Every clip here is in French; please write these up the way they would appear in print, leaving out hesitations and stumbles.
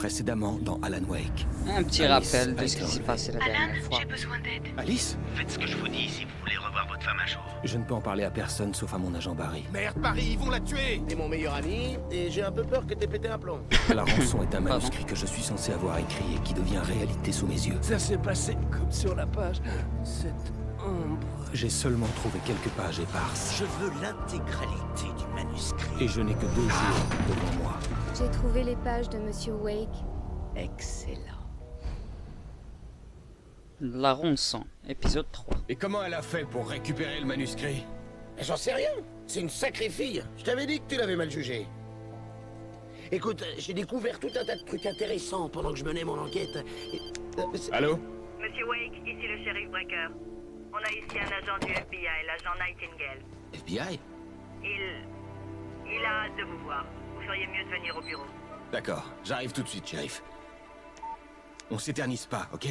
Précédemment dans Alan Wake. Un petit Alice rappel a de ce été qui s'est enlevée. passé la dernière fois. J'ai besoin d'aide. Alice? Faites ce que je vous dis si vous voulez revoir votre femme un jour. Je ne peux en parler à personne sauf à mon agent Barry. Merde, Paris, ils vont la tuer! T'es mon meilleur ami, et j'ai un peu peur que t'aies pété un plomb. La rançon est un manuscrit que je suis censé avoir écrit et qui devient réalité sous mes yeux. Ça s'est passé comme sur la page. Cette ombre. J'ai seulement trouvé quelques pages éparses. Je veux l'intégralité du manuscrit. Et je n'ai que 2 jours devant moi. J'ai trouvé les pages de Monsieur Wake. Excellent. La rançon, épisode 3. Et comment elle a fait pour récupérer le manuscrit? Mais j'en sais rien, c'est une sacrée fille. Je t'avais dit que tu l'avais mal jugée. Écoute, j'ai découvert tout un tas de trucs intéressants pendant que je menais mon enquête. Allô? Monsieur Wake, ici le shérif Breaker. On a ici un agent du FBI, l'agent Nightingale. FBI? Il a hâte de vous voir. Vous feriez mieux de venir au bureau. D'accord, j'arrive tout de suite, shérif. On s'éternise pas, ok?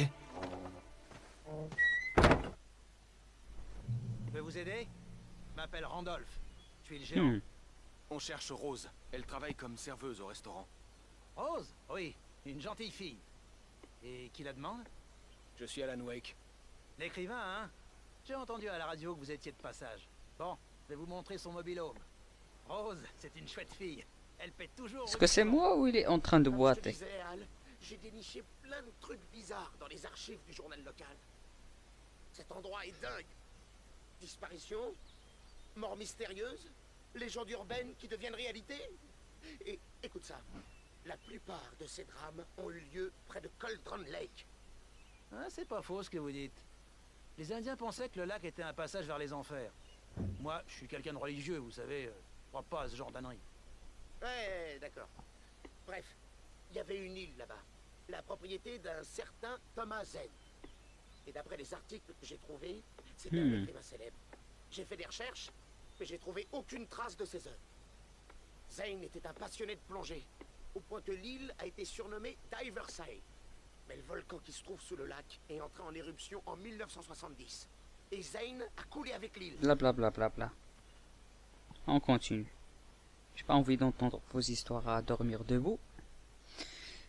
Je peux vous aider? Je m'appelle Randolph. Je suis le gérant. On cherche Rose. Elle travaille comme serveuse au restaurant. Rose? Oui, une gentille fille. Et qui la demande? Je suis Alan Wake. L'écrivain, hein? J'ai entendu à la radio que vous étiez de passage. Bon, je vais vous montrer son mobil-home. Rose, c'est une chouette fille. Elle pète toujours... Est-ce que c'est moi ou il est en train de Comme je te boiter? disais, Al, j'ai déniché plein de trucs bizarres dans les archives du journal local. Cet endroit est dingue. Disparition, mort mystérieuse, légendes urbaines qui deviennent réalité. Et écoute ça, la plupart de ces drames ont eu lieu près de Cauldron Lake. Ah, c'est pas faux ce que vous dites. Les Indiens pensaient que le lac était un passage vers les enfers. Moi, je suis quelqu'un de religieux, vous savez, je crois pas à ce genre d'ânerie. Ouais, d'accord. Bref, il y avait une île là-bas, la propriété d'un certain Thomas Zane. Et d'après les articles que j'ai trouvés, c'était un écrivain célèbre. J'ai fait des recherches, mais j'ai trouvé aucune trace de ses œuvres. Zane était un passionné de plongée, au point que l'île a été surnommée Diverside. Mais le volcan qui se trouve sous le lac est entré en éruption en 1970. Et Zane a coulé avec l'île. Blablabla. Bla, bla, bla. On continue. J'ai pas envie d'entendre vos histoires à dormir debout.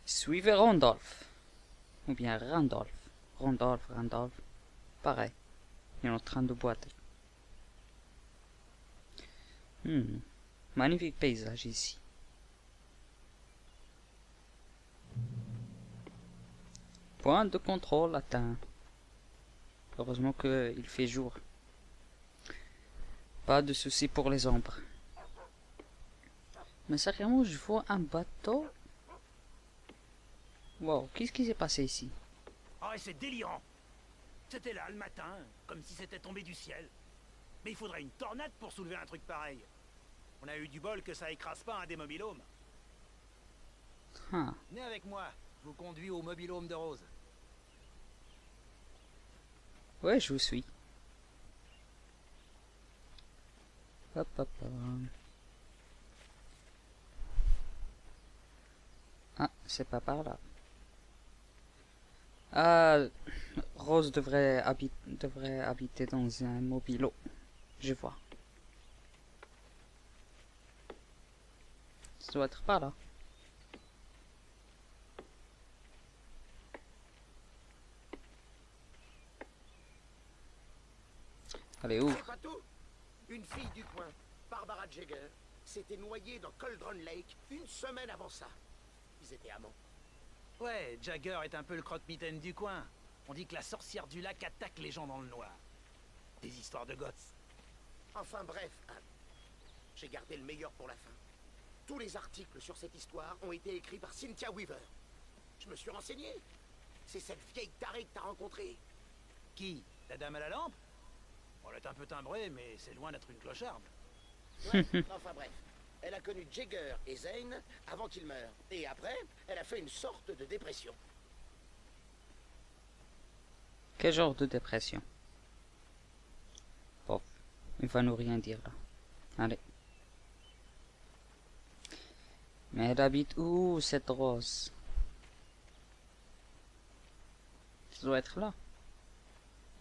Suivez Randolph. Ou bien Randolph. Randolph. Pareil. Il est en train de boiter. Magnifique paysage ici. Point de contrôle atteint. Heureusement qu'il fait jour. Pas de soucis pour les ombres. Mais sérieusement, je vois un bateau. Wow, qu'est-ce qui s'est passé ici? Oh, c'est délirant. C'était là le matin, comme si c'était tombé du ciel. Mais il faudrait une tornade pour soulever un truc pareil. On a eu du bol que ça écrase pas un des mobil-homes. Ah, Venez avec moi, je vous conduis au mobil-home de Rose. ouais, je vous suis. Hop. Ah, c'est pas par là. Ah, Rose devrait habiter dans un mobilo. Je vois. Ça doit être par là. Allez, où? C'est pas tout. Une fille du coin, Barbara Jagger, s'était noyée dans Cauldron Lake une semaine avant ça. Ils étaient amants. Ouais, Jagger est un peu le croque-mitaine du coin. On dit que la sorcière du lac attaque les gens dans le noir. Des histoires de gosses. Enfin bref, Anne, j'ai gardé le meilleur pour la fin. Tous les articles sur cette histoire ont été écrits par Cynthia Weaver. Je me suis renseigné. C'est cette vieille tarée que t'as rencontrée. Qui? La dame à la lampe? On est un peu timbrée, mais c'est loin d'être une clocharde. Ouais, enfin bref. Elle a connu Jagger et Zane avant qu'ils meurent. Et après, elle a fait une sorte de dépression. Quel genre de dépression? Bon, il va nous rien dire là. Allez. Mais elle habite où cette Rose? Ça doit être là.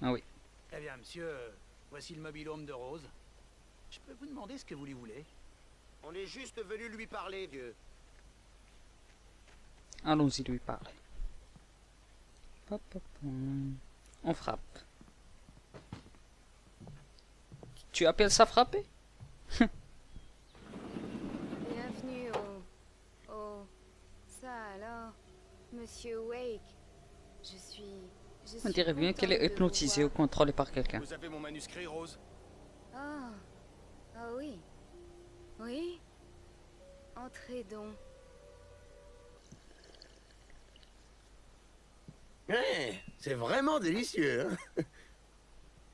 Ah oui. Eh bien, monsieur, voici le mobil-home de Rose. Je peux vous demander ce que vous lui voulez? On est juste venu lui parler, vieux. Allons-y lui parler. On frappe. Tu appelles ça frapper? Bienvenue au... Ça alors, Monsieur Wake. Je suis On dirait bien qu'elle est contente de vous hypnotisée ou voir. contrôlée par quelqu'un. Vous avez mon manuscrit, Rose? Ah, ah oui. Oui. Entrez donc. Ouais, c'est vraiment délicieux, hein.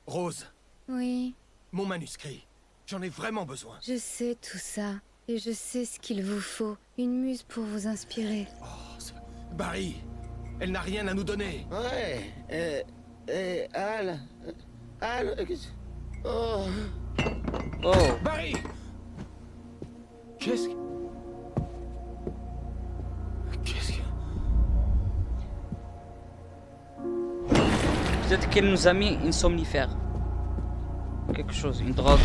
Rose, Oui, mon manuscrit. J'en ai vraiment besoin. je sais tout ça. Et je sais ce qu'il vous faut. Une muse pour vous inspirer. Oh, Barry, elle n'a rien à nous donner. Ouais, Al... Oh... Oh, Barry! Qu'est-ce que... peut-être qu'elle nous a mis une somnifère. Quelque chose, une drogue.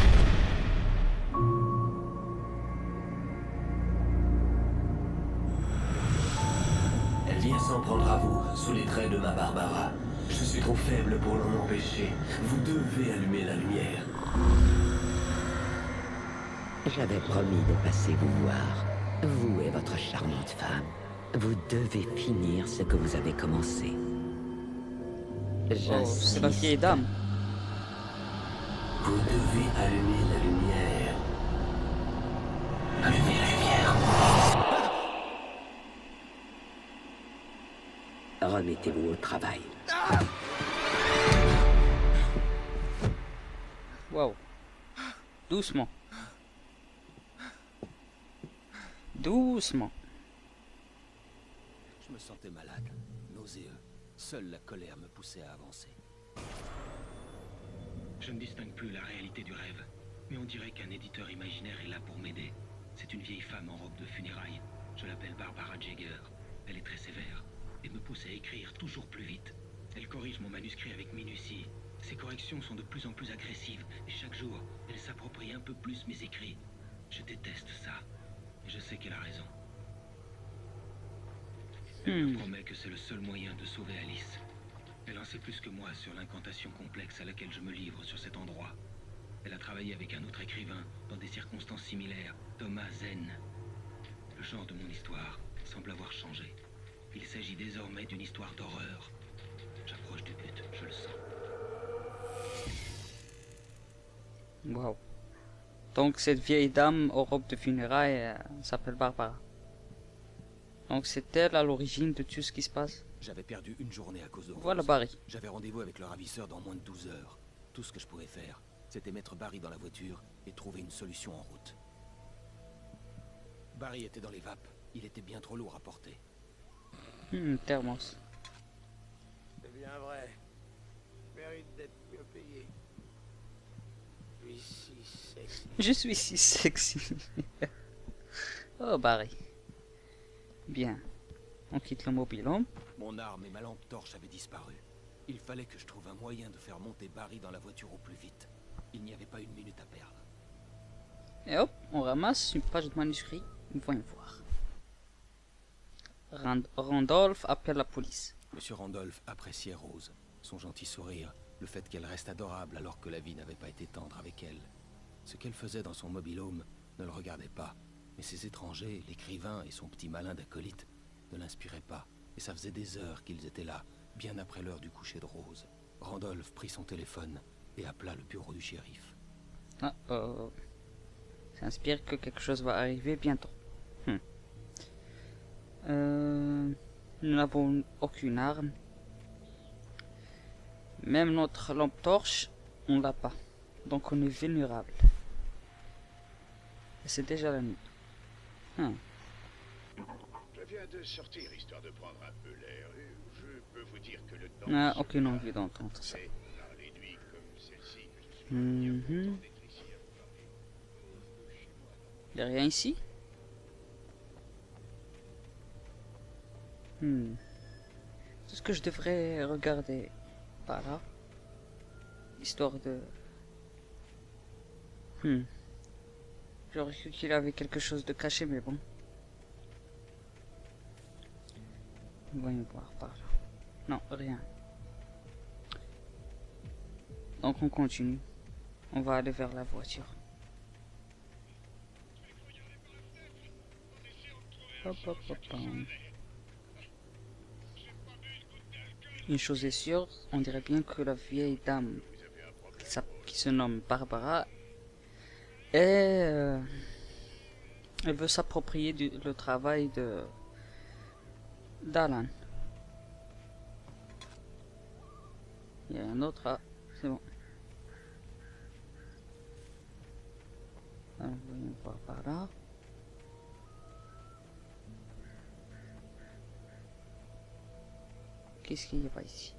Elle vient s'en prendre à vous, sous les traits de ma Barbara. Je suis trop faible pour l'en empêcher. Vous devez allumer la lumière. J'avais promis de passer vous voir. Vous et votre charmante femme. Vous devez finir ce que vous avez commencé. Oh, c'est la vieille dame. Vous devez allumer la lumière. Allumez la lumière. Remettez-vous au travail. Wow. Doucement. Doucement. Je me sentais malade, nauséeux. Seule la colère me poussait à avancer. Je ne distingue plus la réalité du rêve, mais on dirait qu'un éditeur imaginaire est là pour m'aider. C'est une vieille femme en robe de funérailles. Je l'appelle Barbara Jagger. Elle est très sévère et me pousse à écrire toujours plus vite. Elle corrige mon manuscrit avec minutie. Ses corrections sont de plus en plus agressives et chaque jour, elle s'approprie un peu plus mes écrits. Je déteste ça et je sais qu'elle a raison. Elle me promet que c'est le seul moyen de sauver Alice. Elle en sait plus que moi sur l'incantation complexe à laquelle je me livre sur cet endroit. Elle a travaillé avec un autre écrivain dans des circonstances similaires, Thomas Zen. Le genre de mon histoire semble avoir changé. Il s'agit désormais d'une histoire d'horreur. J'approche du but, je le sens. Wow. Donc cette vieille dame aux robes de funérailles s'appelle Barbara. Donc c'est elle à l'origine de tout ce qui se passe. J'avais perdu une journée à cause de Rose. Voilà Barry. J'avais rendez-vous avec le ravisseur dans moins de 12 heures. Tout ce que je pouvais faire, c'était mettre Barry dans la voiture et trouver une solution en route. Barry était dans les vapes. Il était bien trop lourd à porter. Thermos. C'est bien vrai. Mérite d'être mieux payé. Je suis si sexy. Je suis si sexy. Oh Barry. Bien. On quitte le mobil-home. Mon arme et ma lampe torche avaient disparu. Il fallait que je trouve un moyen de faire monter Barry dans la voiture au plus vite. Il n'y avait pas une minute à perdre. Et hop, on ramasse une page de manuscrit. Voyons voir. Randolph appelle la police. Monsieur Randolph appréciait Rose, son gentil sourire, le fait qu'elle reste adorable alors que la vie n'avait pas été tendre avec elle. Ce qu'elle faisait dans son mobile-home ne le regardait pas, mais ses étrangers, l'écrivain et son petit malin d'acolyte ne l'inspiraient pas, et ça faisait des heures qu'ils étaient là, bien après l'heure du coucher de Rose. Randolph prit son téléphone et appela le bureau du shérif. Ça inspire que quelque chose va arriver bientôt. Nous n'avons aucune arme. Même notre lampe torche, on l'a pas. Donc on est vulnérable. Et c'est déjà la nuit. Je viens de sortir histoire de prendre un peu l'air. Je peux vous dire que le temps... Aucune envie d'entendre ça. Par les nuits comme celle-ci que je suis d'être ici à vous parler. Il n'y a rien ici? Est-ce que je devrais regarder par là? Histoire de... J'aurais cru qu'il avait quelque chose de caché, mais bon. Voyons voir par là. Non, rien. Donc on continue. On va aller vers la voiture. Hop, hop, hop, hop. Une chose est sûre, on dirait bien que la vieille dame qui se nomme Barbara elle veut s'approprier le travail d'Alan. Il y a un autre. Ah, c'est bon. Alors, voyons voir par là. Qu'est-ce qu'il y a pas ici?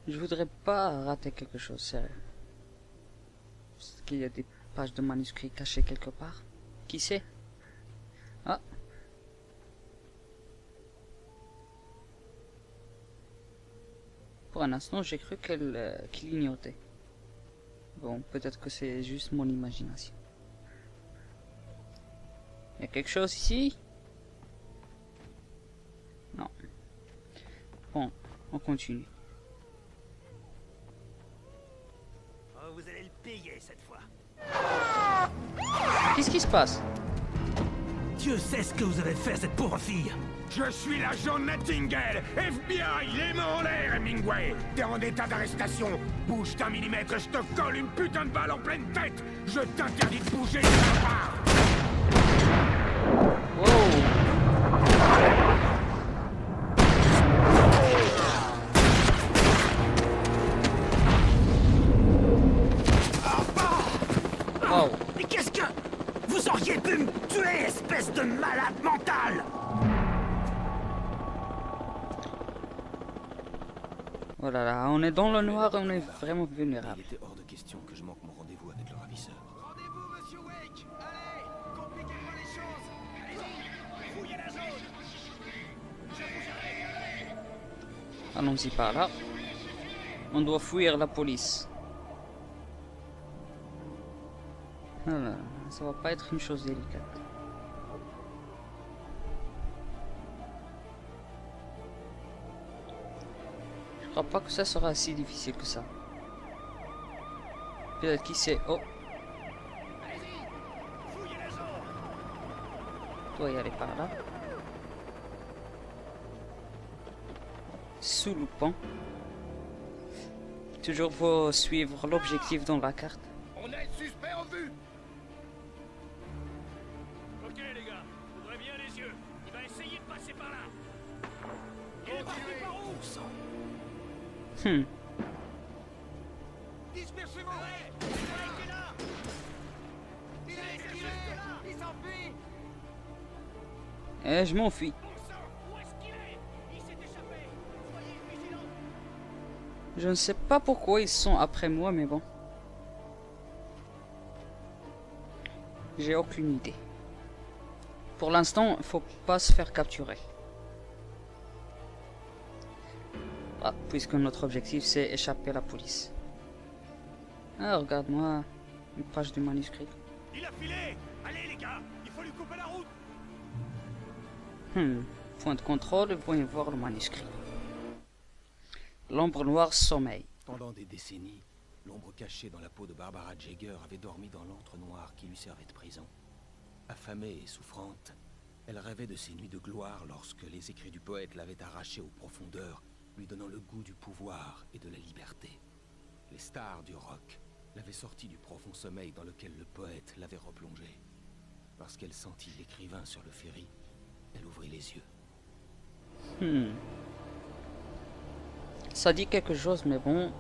Je voudrais pas rater quelque chose, sérieux. Est-ce qu'il y a des pages de manuscrits cachées quelque part? Qui sait? Ah! Pour un instant, j'ai cru qu'il ignorait. Bon, peut-être que c'est juste mon imagination. Il y a quelque chose ici? Non. Bon, on continue. Oh, vous allez le payer cette fois. Qu'est-ce qui se passe? Dieu sait ce que vous avez fait à cette pauvre fille. Je suis l'agent Nightingale, FBI, les mains en l'air, Hemingway. T'es en état d'arrestation. Bouge d'un millimètre, je te colle une putain de balle en pleine tête. Je t'interdis de bouger, part. Oh, mais qu'est-ce que... Vous auriez pu me tuer, espèce de malade mental! Oh là là, on est dans le noir, on est vraiment vulnérable. Il était hors de question que je manque mon rendez-vous avec le ravisseur. Rendez-vous, monsieur Wake! Allez, compliquez-moi les choses! Allez-y, fouillez la zone! Je vous arrête! Allons-y par là. On doit fuir la police. Voilà, ça va pas être une chose délicate. Je crois pas que ça sera si difficile que ça. Peut-être qui sait. Oh, doit y aller par là. Sous le pont. Toujours faut suivre l'objectif dans la carte. On a le suspect en vue. Ok les gars, ouvrez bien les yeux. Il va essayer de passer par là. Il est parti par où? Dispersez-vous! Ouais, il est là! Il est esquivé! Il s'enfuit! Eh, je m'enfuis. Où est-ce qu'il est? Il s'est échappé! Soyez vigilants! Je ne sais pas pourquoi ils sont après moi, mais bon. J'ai aucune idée. Pour l'instant, il faut pas se faire capturer. Ah, puisque notre objectif c'est échapper à la police. Ah, regarde-moi, une page du manuscrit. Il a filé! Allez les gars, il faut lui couper la route! Point de contrôle, voyons voir le manuscrit. L'ombre noire sommeille. Pendant des décennies, l'ombre cachée dans la peau de Barbara Jagger avait dormi dans l'antre noir qui lui servait de prison. Affamée et souffrante, elle rêvait de ces nuits de gloire lorsque les écrits du poète l'avaient arrachée aux profondeurs, lui donnant le goût du pouvoir et de la liberté. Les stars du rock l'avaient sortie du profond sommeil dans lequel le poète l'avait replongée. Parce qu'elle sentit l'écrivain sur le ferry, elle ouvrit les yeux. Ça dit quelque chose, mais bon.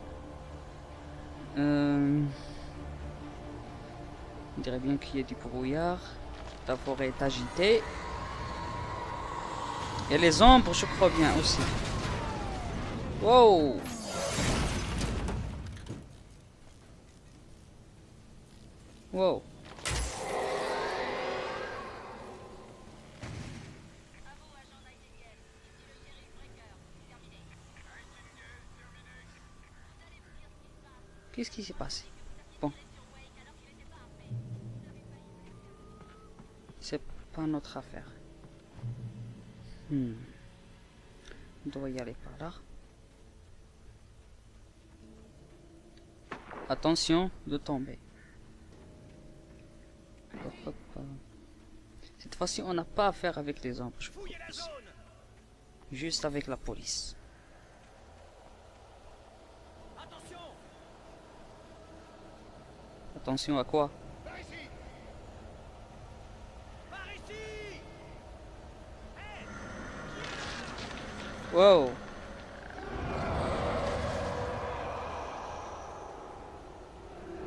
On dirait bien qu'il y a du brouillard. La forêt est agitée. Et les ombres, je crois bien aussi. Wow! Wow! Qu'est-ce qui s'est passé? Bon. C'est pas notre affaire. On doit y aller par là. Attention de tomber. Hop, hop, hop. Cette fois-ci, on n'a pas affaire avec les ombres, je pense. Juste avec la police. Attention à quoi? Wow.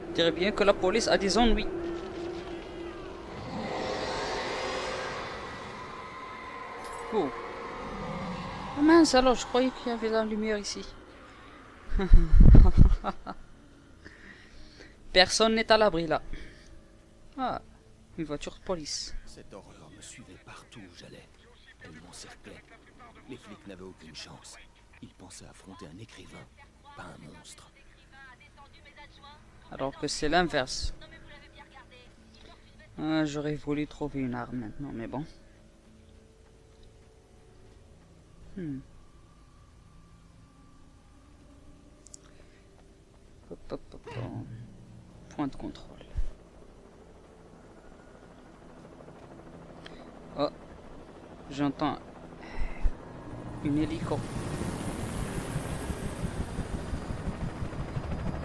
Je dirais bien que la police a des ennuis. Oh. Ah mince, alors je croyais qu'il y avait la lumière ici. Personne n'est à l'abri là. Ah, une voiture de police. Cette horreur me suivait partout où j'allais. Elle m'encerclait. Les flics n'avaient aucune chance. Ils pensaient affronter un écrivain, pas un monstre. Alors que c'est l'inverse. Ah, j'aurais voulu trouver une arme maintenant, mais bon. Hop, hop, hop, hop. Point de contrôle. Oh, j'entends une hélico.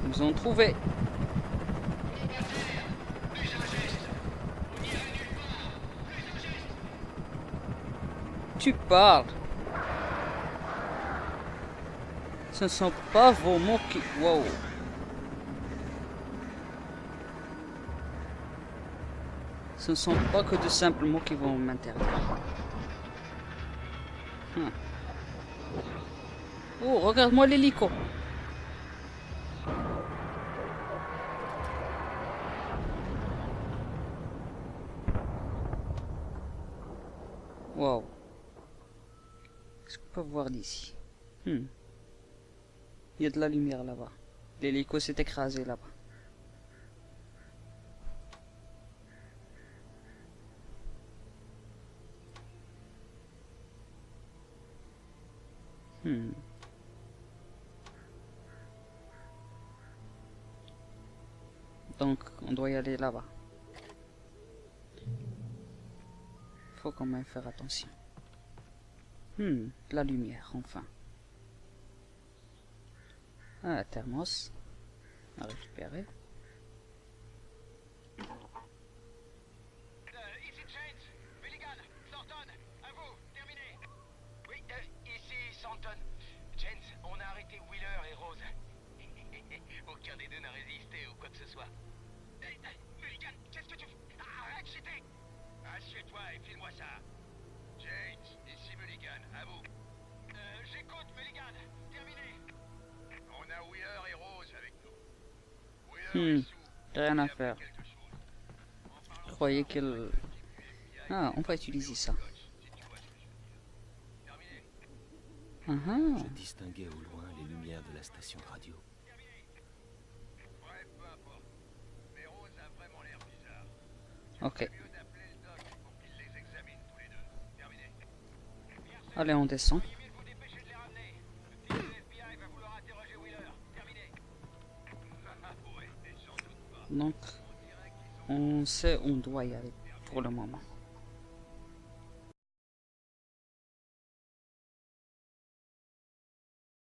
Ils ont trouvé. Tu parles. Ce ne sont pas vos mots qui... Wow. Ce ne sont pas que de simples mots qui vont m'interdire. Oh, regarde-moi l'hélico. Wow. Qu'est-ce qu'on peut voir d'ici? Il y a de la lumière là-bas. L'hélico s'est écrasé là-bas. Donc, on doit y aller là-bas. Faut quand même faire attention. La lumière, enfin. Ah, thermos. À récupérer. Ici James, Mulligan, Thornton, à vous, terminé. Oui, ici Thornton. James, on a arrêté Wheeler et Rose. Aucun des deux n'a résisté ou quoi que ce soit. Mulligan, qu'est-ce que tu fais? Arrête, j'étais... Assieds-toi et file-moi ça. James, ici Mulligan, à vous. J'écoute, Mulligan, terminé. On a Wheeler et Rose avec nous. Rien à faire. Je croyais qu'elle... Ah, on va utiliser ça. Je distinguais au loin les lumières de la station de radio. Ok. Allez, on descend. Donc, on sait où on doit y aller pour le moment.